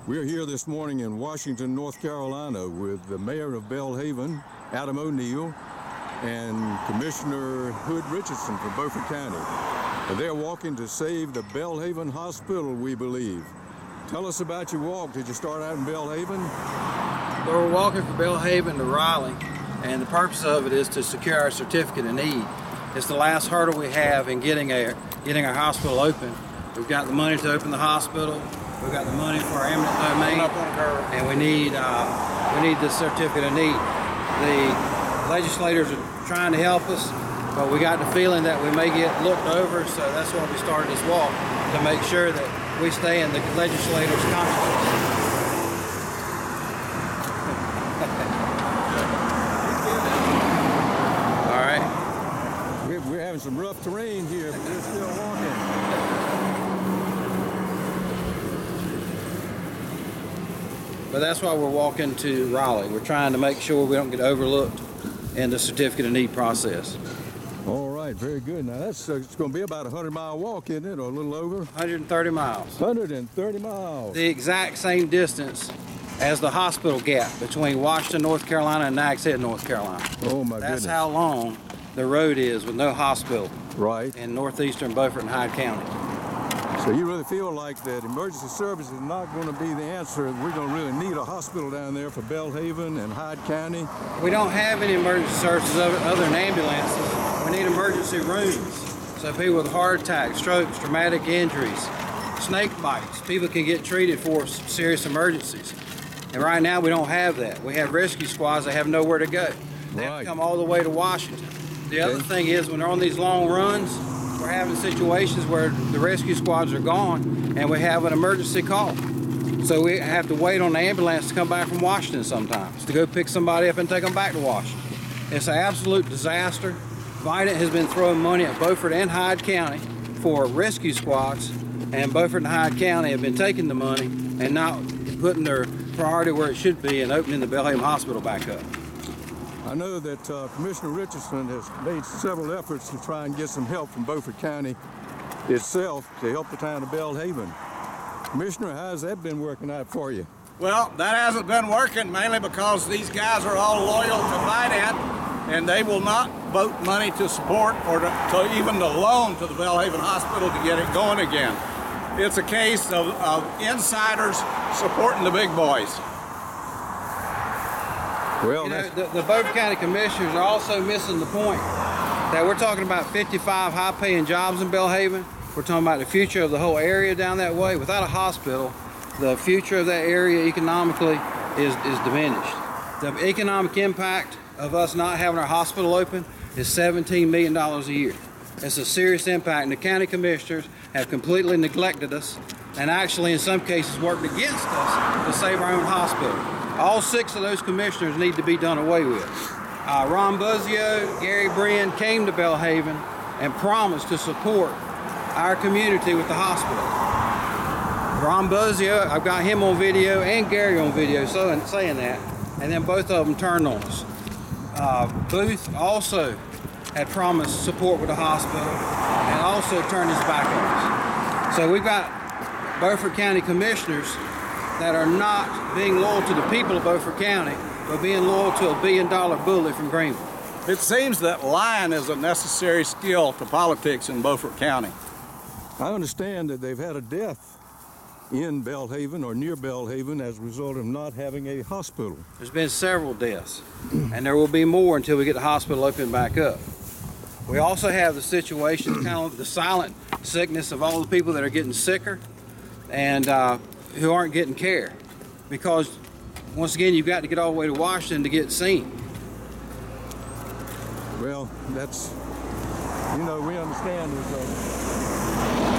We're here this morning in Washington, North Carolina with the mayor of Belhaven, Adam O'Neill, and Commissioner Hood Richardson from Beaufort County. They're walking to save the Belhaven Hospital, we believe. Tell us about your walk. Did you start out in Belhaven? Well, we're walking from Belhaven to Raleigh, and the purpose of it is to secure our certificate of need. It's the last hurdle we have in getting our hospital open. We've got the money to open the hospital. We've got the money for our eminent domain, and we need the certificate of need. The legislators are trying to help us, but we got the feeling that we may get looked over, so that's why we started this walk, to make sure that we stay in the legislators' consciousness. All right. We're having some rough terrain here, but we're still walking. But that's why we're walking to Raleigh. We're trying to make sure we don't get overlooked in the certificate of need process. All right, very good. Now that's it's going to be about a 100-mile walk, isn't it, or a little over? 130 miles. 130 miles. The exact same distance as the hospital gap between Washington, North Carolina and Nags Head, North Carolina. Oh my goodness. That's how long the road is with no hospital. Right. In northeastern Beaufort and Hyde County. So you really feel like that emergency service is not going to be the answer. We're going to really need a hospital down there for Belhaven and Hyde County. We don't have any emergency services other than ambulances. We need emergency rooms. So people with heart attacks, strokes, traumatic injuries, snake bites, people can get treated for serious emergencies. And right now we don't have that. We have rescue squads that have nowhere to go. They have to come all the way to Washington. The other thing is when they're on these long runs, we're having situations where the rescue squads are gone and we have an emergency call. So we have to wait on the ambulance to come back from Washington sometimes to go pick somebody up and take them back to Washington. It's an absolute disaster. Vidant has been throwing money at Beaufort and Hyde County for rescue squads, and Beaufort and Hyde County have been taking the money and not putting their priority where it should be and opening the Belhaven Hospital back up. I know that Commissioner Richardson has made several efforts to try and get some help from Beaufort County itself to help the town of Belhaven. Commissioner, how's that been working out for you? Well, that hasn't been working mainly because these guys are all loyal to Vidant, and they will not vote money to support or to even to loan to the Belhaven Hospital to get it going again. It's a case of insiders supporting the big boys. Well, you know, the Beaufort County Commissioners are also missing the point that we're talking about 55 high-paying jobs in Belhaven. We're talking about the future of the whole area down that way. Without a hospital, the future of that area economically is diminished. The economic impact of us not having our hospital open is $17 million a year. It's a serious impact, and the county commissioners have completely neglected us and actually in some cases worked against us to save our own hospital. All 6 of those commissioners need to be done away with. Ron Buzzio, Gary Brin came to Belhaven and promised to support our community with the hospital. Ron Buzzio, I've got him on video and Gary on video saying that, and then both of them turned on us. Booth also had promised support with the hospital and also turned his back on us. So we've got Beaufort County commissioners that are not being loyal to the people of Beaufort County, but being loyal to a $1 billion bully from Greenville. It seems that lying is a necessary skill to politics in Beaufort County. I understand that they've had a death in Belhaven or near Belhaven as a result of not having a hospital. There's been several deaths, and there will be more until we get the hospital open back up. We also have the situation, kind of the silent sickness of all the people that are getting sicker and who aren't getting care, because once again you've got to get all the way to Washington to get seen. Well, that's, you know, we understand there's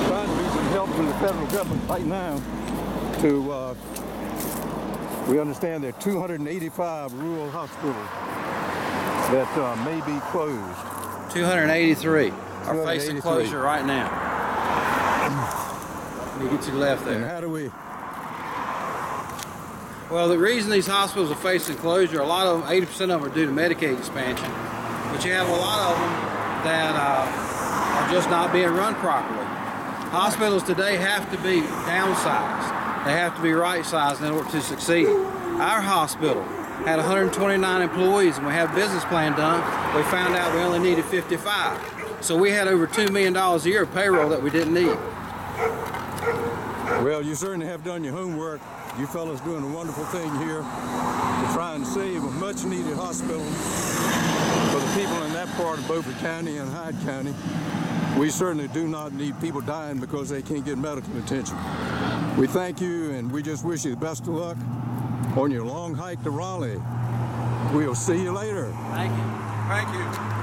trying to be some help from the federal government right now to, we understand there are 285 rural hospitals that may be closed. 283 are facing closure right now. Let me get to the left there. And how do we? Well, the reason these hospitals are facing closure, a lot of them, 80% of them are due to Medicaid expansion, but you have a lot of them that are just not being run properly. Hospitals today have to be downsized. They have to be right-sized in order to succeed. Our hospital had 129 employees, and we had a business plan done. We found out we only needed 55. So we had over $2 million a year of payroll that we didn't need. Well, you certainly have done your homework. You fellas doing a wonderful thing here to try and save a much-needed hospital for the people in that part of Beaufort County and Hyde County. We certainly do not need people dying because they can't get medical attention. We thank you, and we just wish you the best of luck on your long hike to Raleigh. We'll see you later. Thank you. Thank you.